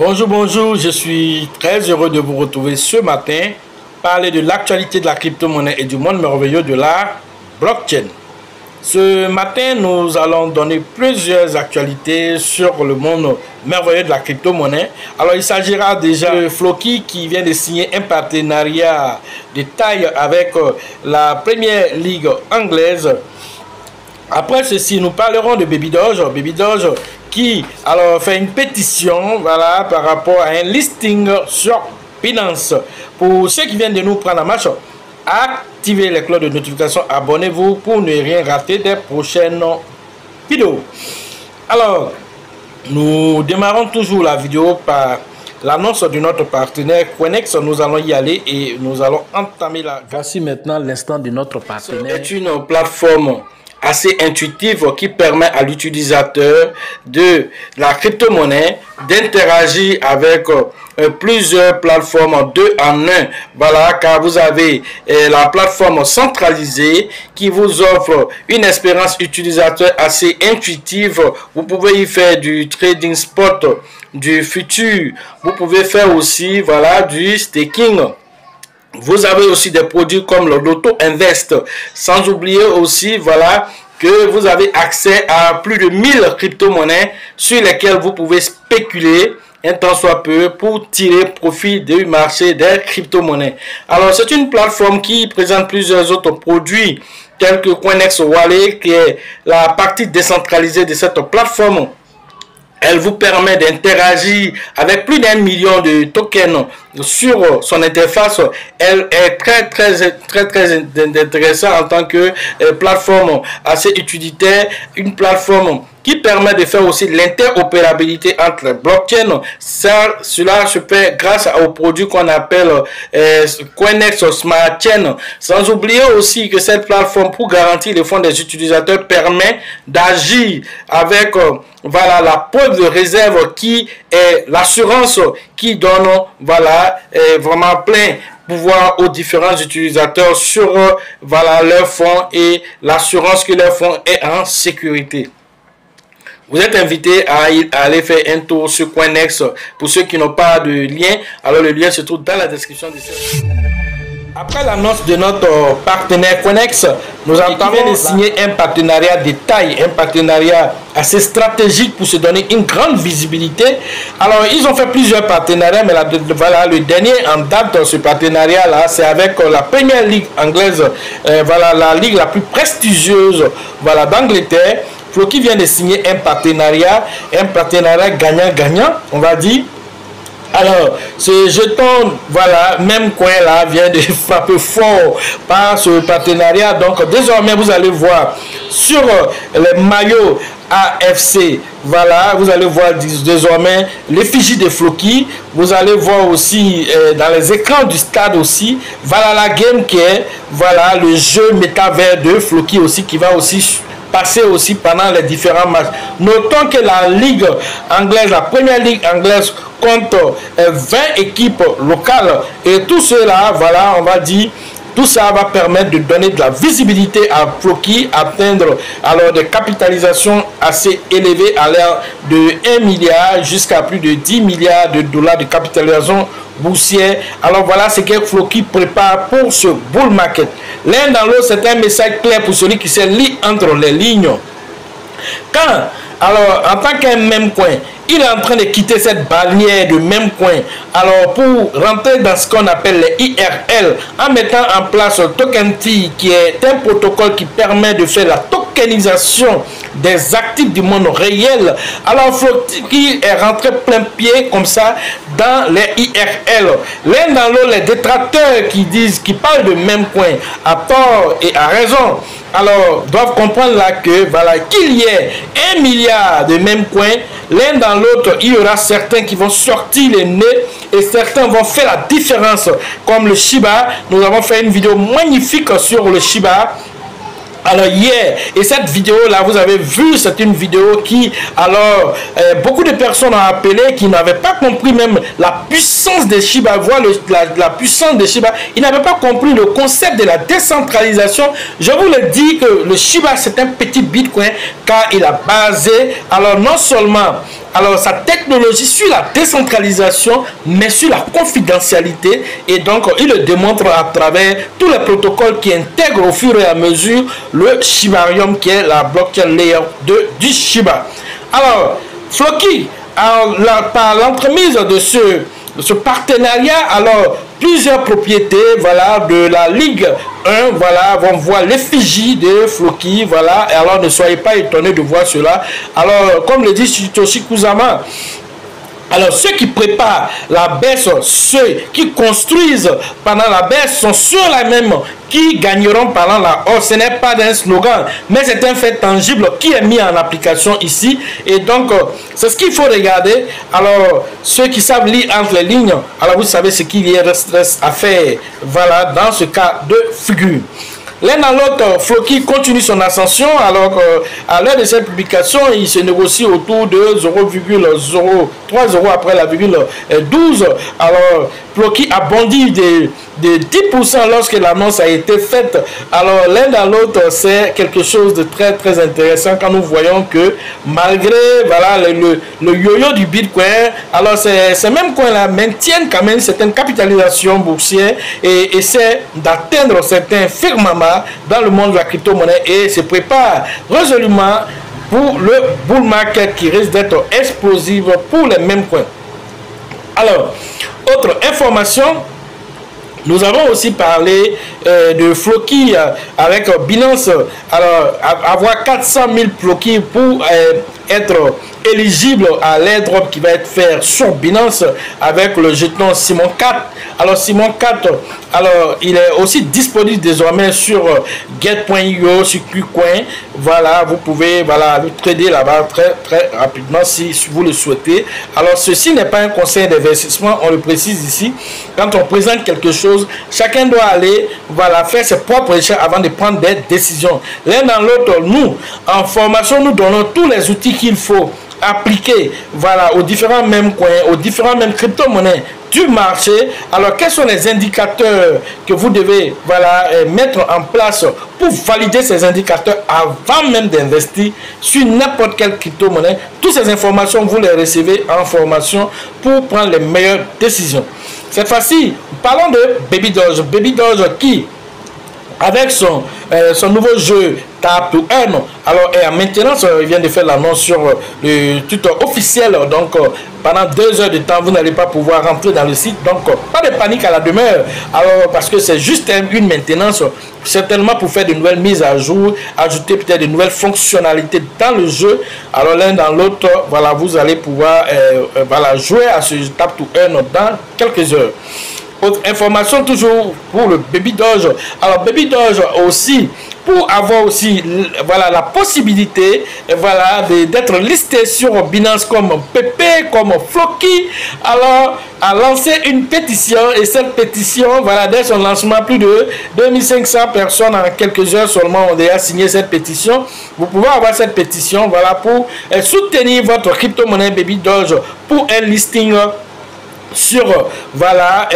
Bonjour, bonjour, je suis très heureux de vous retrouver ce matin, parler de l'actualité de la crypto-monnaie et du monde merveilleux de la blockchain. Ce matin, nous allons donner plusieurs actualités sur le monde merveilleux de la crypto-monnaie. Alors, il s'agira déjà de Floki qui vient de signer un partenariat de taille avec la première ligue anglaise. Après ceci, nous parlerons de Baby Doge. Baby Doge qui alors fait une pétition, voilà, par rapport à un listing sur Binance. Pour ceux qui viennent de nous prendre en marche, activez les cloches de notification, abonnez-vous pour ne rien rater des prochaines vidéos. Alors, nous démarrons toujours la vidéo par l'annonce de notre partenaire Coinex. Nous allons y aller et nous allons entamer la... Voici maintenant l'instant de notre partenaire. C'est une plateforme assez intuitive qui permet à l'utilisateur de la crypto-monnaie d'interagir avec plusieurs plateformes 2 en 1. Voilà, car vous avez la plateforme centralisée qui vous offre une expérience utilisateur assez intuitive. Vous pouvez y faire du trading spot, du futur. Vous pouvez faire aussi, voilà, du staking. Vous avez aussi des produits comme le Loto Invest. Sans oublier aussi, voilà, que vous avez accès à plus de 1000 crypto-monnaies sur lesquelles vous pouvez spéculer un temps soit peu pour tirer profit du marché des crypto-monnaies. Alors, c'est une plateforme qui présente plusieurs autres produits tels que Coinex Wallet, qui est la partie décentralisée de cette plateforme. Elle vous permet d'interagir avec plus d'1 million de tokens sur son interface. Elle est très intéressante en tant que plateforme assez utilitaire, une plateforme qui permet de faire aussi l'interopérabilité entre les blockchains. Cela se fait grâce aux produits qu'on appelle Coinex Smart Chain. Sans oublier aussi que cette plateforme, pour garantir les fonds des utilisateurs, permet d'agir avec voilà, la preuve de réserve qui est l'assurance qui donne voilà, vraiment plein pouvoir aux différents utilisateurs sur voilà, leurs fonds et l'assurance que leurs fonds est en sécurité. Vous êtes invité à aller faire un tour sur Coinex. Pour ceux qui n'ont pas de lien, alors le lien se trouve dans la description de cette vidéo. Après l'annonce de notre partenaire Coinex, nous entendons de signer un partenariat de taille, un partenariat assez stratégique pour se donner une grande visibilité. Alors, ils ont fait plusieurs partenariats, mais voilà, le dernier en date de ce partenariat-là, c'est avec la première ligue anglaise, voilà, la ligue la plus prestigieuse, voilà, d'Angleterre. Floki vient de signer un partenariat gagnant-gagnant, on va dire. Alors, ce jeton, voilà, même coin là, vient de frapper fort par ce partenariat. Donc, désormais, vous allez voir sur les maillots AFC, voilà, vous allez voir désormais l'effigie de Floki. Vous allez voir aussi dans les écrans du stade aussi, voilà la game qui est, voilà, le jeu métavers de Floki aussi qui va aussi passer aussi pendant les différents matchs. Notons que la ligue anglaise, la première ligue anglaise, compte 20 équipes locales et tout cela, voilà, on va dire, tout ça va permettre de donner de la visibilité à Floki, atteindre alors des capitalisations assez élevées à l'air de 1 milliard jusqu'à plus de 10 milliards de dollars de capitalisation boursière. Alors voilà ce que Floki prépare pour ce bull market. L'un dans l'autre, c'est un message clair pour celui qui se lit entre les lignes. Quand, alors, en tant qu'un même coin, il est en train de quitter cette bannière de même coin, alors pour rentrer dans ce qu'on appelle les IRL, en mettant en place le TokenT, qui est un protocole qui permet de faire la tokenisation des actifs du monde réel. Alors Floki est rentré plein pied comme ça dans les IRL. L'un dans l'autre, les détracteurs qui parlent de même coin à tort et à raison, alors doivent comprendre là que voilà, qu'il y ait 1 milliard de même coin, l'un dans l'autre, il y aura certains qui vont sortir les nez et certains vont faire la différence, comme le Shiba. Nous avons fait une vidéo magnifique sur le Shiba. Alors hier, et cette vidéo là, vous avez vu, c'est une vidéo qui, alors, beaucoup de personnes ont appelé, qui n'avaient pas compris même la puissance des Shiba, voir la puissance des Shiba. Ils n'avaient pas compris le concept de la décentralisation. Je vous le dis que le Shiba, c'est un petit bitcoin, car il a basé, alors non seulement alors sa technologie sur la décentralisation, mais sur la confidentialité. Et donc, il le démontre à travers tous les protocoles qui intègrent au fur et à mesure le Shibarium, qui est la blockchain layer 2 du Shiba. Alors, Floki, par l'entremise de ce partenariat, alors plusieurs propriétés, voilà, de la Ligue 1, voilà, vont voir l'effigie de Floki, voilà. Et alors ne soyez pas étonnés de voir cela. Alors, comme le dit Satoshi Kusama, alors ceux qui préparent la baisse, ceux qui construisent pendant la baisse sont ceux-là même qui gagneront pendant la hausse. Ce n'est pas un slogan, mais c'est un fait tangible qui est mis en application ici. Et donc, c'est ce qu'il faut regarder. Alors, ceux qui savent lire entre les lignes, alors vous savez ce qu'il y reste à faire. Voilà, dans ce cas de figure. L'un dans l'autre, Floki continue son ascension, alors à l'heure de cette publication, il se négocie autour de 0,03 euros après la virgule 12. Alors, Floki a bondi de 10% lorsque l'annonce a été faite. Alors, l'un dans l'autre, c'est quelque chose de très très intéressant quand nous voyons que malgré voilà, le yo-yo du Bitcoin, alors ces mêmes coins-là maintiennent quand même certaines capitalisations boursières et essaient d'atteindre certains firmaments dans le monde de la crypto-monnaie et se préparent résolument pour le bull market qui risque d'être explosif pour les mêmes coins. Alors, autre information, nous avons aussi parlé de Floki avec Binance. Alors, avoir 400 000 Floki pour être éligible à l'airdrop qui va être fait sur Binance avec le jeton Simon 4. Alors, Simon 4, alors, il est aussi disponible désormais sur get.io, sur KuCoin. Voilà, vous pouvez voilà, le trader là-bas très, très rapidement si vous le souhaitez. Alors, ceci n'est pas un conseil d'investissement, on le précise ici. Quand on présente quelque chose, chacun doit aller voilà, faire ses propres recherches avant de prendre des décisions. L'un dans l'autre, nous, en formation, nous donnons tous les outils qu'il faut appliquer voilà, aux différents mêmes coins, aux différents mêmes crypto-monnaies du marché. Alors, quels sont les indicateurs que vous devez voilà, mettre en place pour valider ces indicateurs avant même d'investir sur n'importe quelle crypto-monnaie? Toutes ces informations, vous les recevez en formation pour prendre les meilleures décisions. Cette fois-ci, parlons de Baby Doge. Baby Doge qui, avec son nouveau jeu Tap to Earn, alors et maintenant il vient de faire l'annonce sur le tuto officiel. Donc pendant 2 heures de temps vous n'allez pas pouvoir rentrer dans le site, donc pas de panique à la demeure, alors parce que c'est juste une maintenance, certainement pour faire de nouvelles mises à jour, ajouter peut-être de nouvelles fonctionnalités dans le jeu. Alors l'un dans l'autre, voilà, vous allez pouvoir voilà, jouer à ce Tap to Earn dans quelques heures. Autre information toujours pour le Baby Doge. Alors Baby Doge aussi, pour avoir aussi voilà, la possibilité voilà, d'être listé sur Binance comme PP, comme Floki, alors a lancé une pétition et cette pétition, voilà, dès son lancement, plus de 2500 personnes en quelques heures seulement ont déjà signé cette pétition. Vous pouvez avoir cette pétition voilà, pour soutenir votre crypto-monnaie Baby Doge pour un listing sur voilà,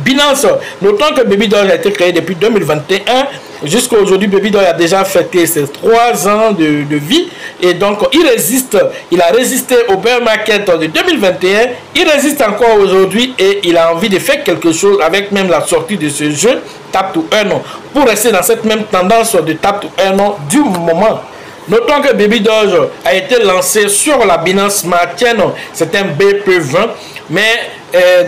Binance. Notons que Baby Doge a été créé depuis 2021. Jusqu'à aujourd'hui, Baby Doge a déjà fêté ses 3 ans de vie. Et donc, il résiste. Il a résisté au bear market de 2021. Il résiste encore aujourd'hui et il a envie de faire quelque chose avec même la sortie de ce jeu Tap to Earn pour rester dans cette même tendance de Tap to Earn du moment. Notons que Baby Doge a été lancé sur la Binance Smart Chain. C'est un BP20. Mais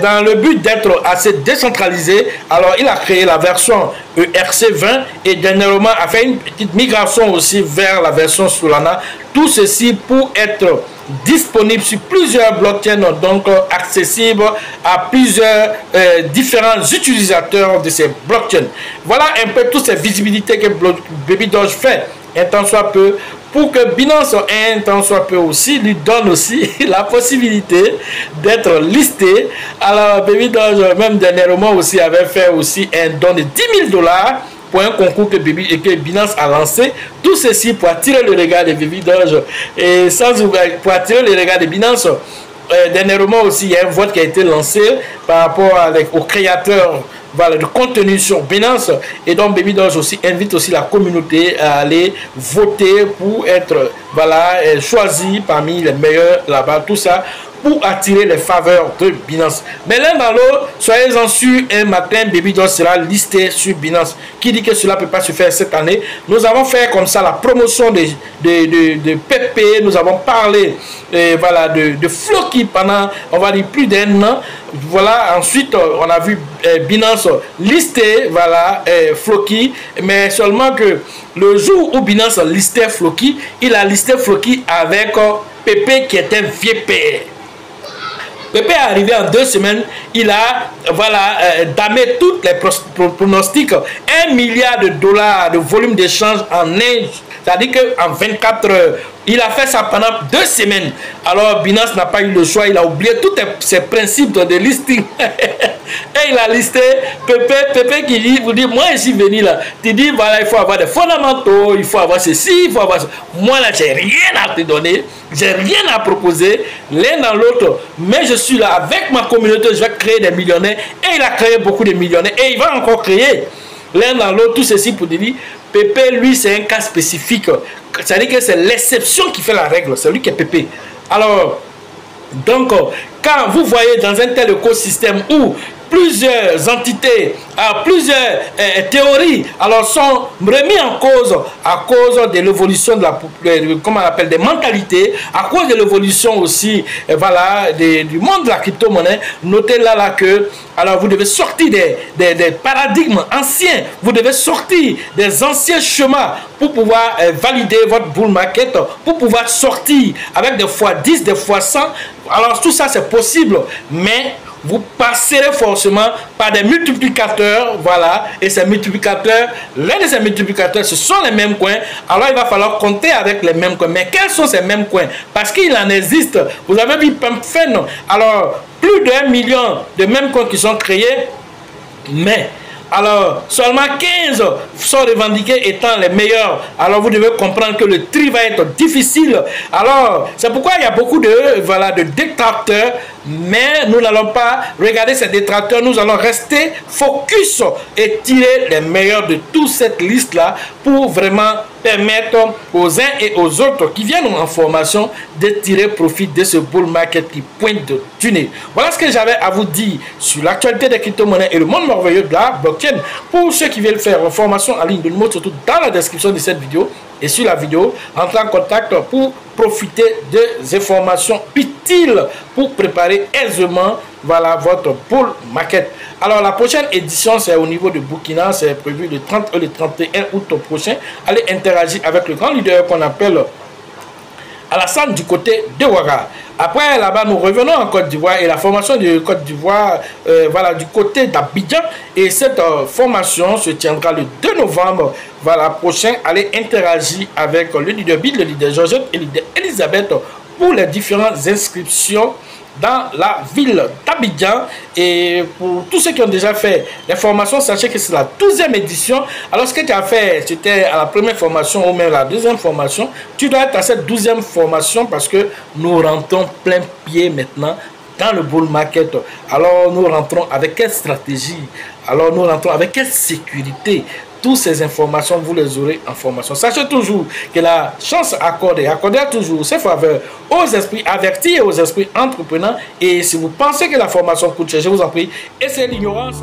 dans le but d'être assez décentralisé, alors il a créé la version ERC20 et dernièrement a fait une petite migration aussi vers la version Solana. Tout ceci pour être disponible sur plusieurs blockchains, donc accessible à plusieurs différents utilisateurs de ces blockchains. Voilà un peu toutes ces visibilités que Baby Doge fait, un tant soit peu, pour que Binance, un tant soit peu aussi, lui donne aussi la possibilité d'être listé. Alors Baby Doge, même dernièrement aussi, avait fait aussi un don de 10 000 $ pour un concours que Binance a lancé. Tout ceci pour attirer le regard de Baby Doge. Et sans oublier, pour attirer le regard de Binance, dernièrement aussi, il y a un vote qui a été lancé par rapport aux créateurs, voilà, de contenu sur Binance. Et donc Baby Doge aussi invite aussi la communauté à aller voter pour être, voilà, choisi parmi les meilleurs là-bas, tout ça pour attirer les faveurs de Binance. Mais l'un dans l'autre, soyez-en sûrs, un matin, Baby Doge sera listé sur Binance. Qui dit que cela ne peut pas se faire cette année? Nous avons fait comme ça la promotion de PP. Nous avons parlé voilà, de Floki pendant, on va dire, plus d'1 an. Voilà, ensuite, on a vu Binance lister, voilà, Floki. Mais seulement que le jour où Binance listait Floki, il a listé Floki avec PP qui était vieux père. Pepe est arrivé en 2 semaines, il a, voilà, damé toutes les pronostics. 1 milliard de dollars de volume d'échange en Inde, c'est-à-dire qu'en 24 heures, il a fait ça pendant 2 semaines. Alors Binance n'a pas eu le choix, il a oublié tous ses principes de listing. Et il a listé Pepe qui dit, vous dites, moi je suis venu là, tu dis, voilà, il faut avoir des fondamentaux, il faut avoir ceci, il faut avoir ça. Moi là, j'ai rien à te donner, j'ai rien à proposer, l'un dans l'autre, mais je suis là avec ma communauté, je vais créer des millionnaires. Et il a créé beaucoup de millionnaires, et il va encore créer l'un dans l'autre, tout ceci pour dire, Pepe, lui, c'est un cas spécifique. C'est-à-dire que c'est l'exception qui fait la règle, c'est lui qui est Pepe. Alors, donc, quand vous voyez dans un tel écosystème où plusieurs entités, plusieurs théories, alors sont remis en cause à cause de l'évolution de la, comment on appelle, des mentalités, à cause de l'évolution aussi, voilà, du monde de la crypto-monnaie. Notez là que, alors vous devez sortir des paradigmes anciens, vous devez sortir des anciens chemins pour pouvoir valider votre bull market, pour pouvoir sortir avec des fois 10, des fois 100. Alors tout ça c'est possible, mais vous passerez forcément par des multiplicateurs, voilà, et ces multiplicateurs, l'un de ces multiplicateurs, ce sont les mêmes coins, alors il va falloir compter avec les mêmes coins. Mais quels sont ces mêmes coins? Parce qu'il en existe, vous avez vu Pumpfen, alors plus d'1 million de mêmes coins qui sont créés, mais alors seulement 15 sont revendiqués étant les meilleurs. Alors vous devez comprendre que le tri va être difficile. Alors c'est pourquoi il y a beaucoup de, voilà, de détracteurs, mais nous n'allons pas regarder ces détracteurs, nous allons rester focus et tirer les meilleurs de toute cette liste là pour vraiment permettre aux uns et aux autres qui viennent en formation de tirer profit de ce bull market qui pointe du nez. Voilà ce que j'avais à vous dire sur l'actualité des crypto-monnaies et le monde merveilleux de la blockchain. Pour ceux qui veulent faire une formation en ligne, de nous surtout dans la description de cette vidéo et sur la vidéo, entrez en contact pour profiter des informations utiles pour préparer aisément, voilà, votre bull market. Alors la prochaine édition, c'est au niveau de Burkina, c'est prévu le 30 et le 31 août prochain. Allez interagir avec le grand leader qu'on appelle Alassane du côté de Ouaga. Après, là-bas, nous revenons en Côte d'Ivoire et la formation de Côte d'Ivoire, voilà, du côté d'Abidjan. Et cette formation se tiendra le 2 novembre, voilà, prochain. Allez interagir avec le leader Bid, le leader Georgette et le leader Elisabeth pour les différentes inscriptions dans la ville d'Abidjan. Et pour tous ceux qui ont déjà fait les formations, sachez que c'est la 12e édition. Alors ce que tu as fait, c'était à la première formation ou même la deuxième formation, tu dois être à cette 12e formation parce que nous rentrons plein pied maintenant dans le bull market. Alors nous rentrons avec quelle stratégie? Alors nous rentrons avec quelle sécurité? Toutes ces informations, vous les aurez en formation. Sachez toujours que la chance accordée toujours ses faveurs aux esprits avertis et aux esprits entrepreneurs. Et si vous pensez que la formation coûte cher, je vous en prie, essayez l'ignorance.